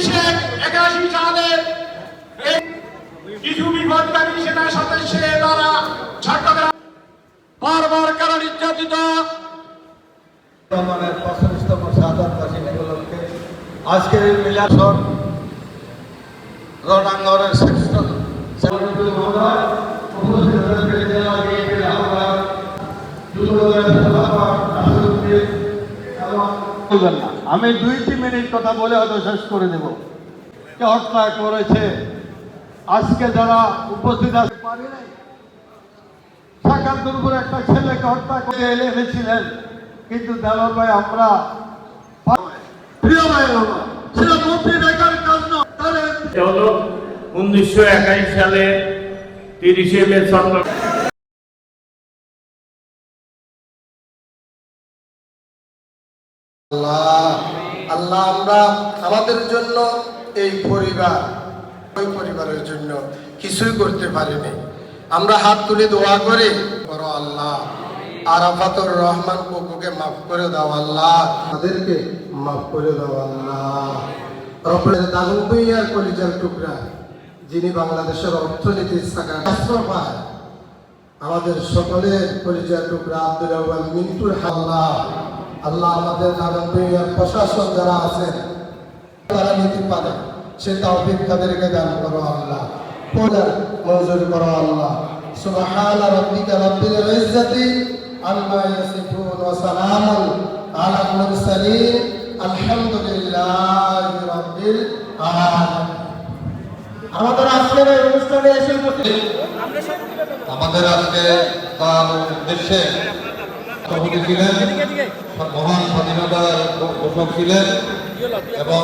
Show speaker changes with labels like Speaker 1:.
Speaker 1: 1981 সালে কিছু বিপদকারী সেনা সদস্যের দ্বারা চট্টগ্রাম বারবার কারা নির্যাতিত
Speaker 2: রহমানের 45তম শাহাদাত বার্ষিকী উপলক্ষে আজকের এই মিলাদ রণাঙ্গনের শ্রেষ্ঠ আমি 2-3 মিনিট কথা বলে হয়তো শেষ করে দেব। হত্যা করেছে আজকে যারা উপস্থিত আছে পারি নাই সাকাতুরপুর একটা ছেলেকে হত্যা করে এনেছিলেন, কিন্তু দেওয়ার ভাই আমরা প্রিয় ভাই সেটা মন্ত্রী রেখার কাজ নয়।
Speaker 3: 1921 সালে 30 মে
Speaker 4: আল্লাহ আমরা আমাদের জন্য এই পরিবার ওই পরিবারের জন্য কিছুই করতে পারিনি। আমরা হাত তুলে দোয়া করি, করো আল্লাহ আরাফাতুর রহমান কুকুকে মাফ করে দাও আল্লাহ, তাদেরকে মাফ করে দাও আল্লাহ। রব্বুল দাগুন ভুঁইয়ার কলিজার টুকরা যিনি বাংলাদেশের অর্থনীতির শাস্ত্র পায়, আমাদের সকলের কলিজার টুকরা আব্দুল আউয়াল মিন্টুর আল্লাহ আল্লাহ আমাদের দাগুন ভুঁইয়ার প্রশাসন যারা আছেন তারা নীতি পারে সে তৌফিক তাদেরকে দান করো আল্লাহ, পূর্ণ মঞ্জুর করো আল্লাহ। সুবহান রাব্বিকা রাব্বিল ইজ্জাতি আম্মা ইয়াসিফুন ওয়া সালামুন আলাল মুরসালিন আলহামদুলিল্লাহি রাব্বিল আলামিন। আমাদের আজকের এই অনুষ্ঠানে এসে
Speaker 2: আমাদের আজকে তার উদ্দেশ্যে ছিলেন মহান স্বাধীনতার ঘোষক ছিলেন এবং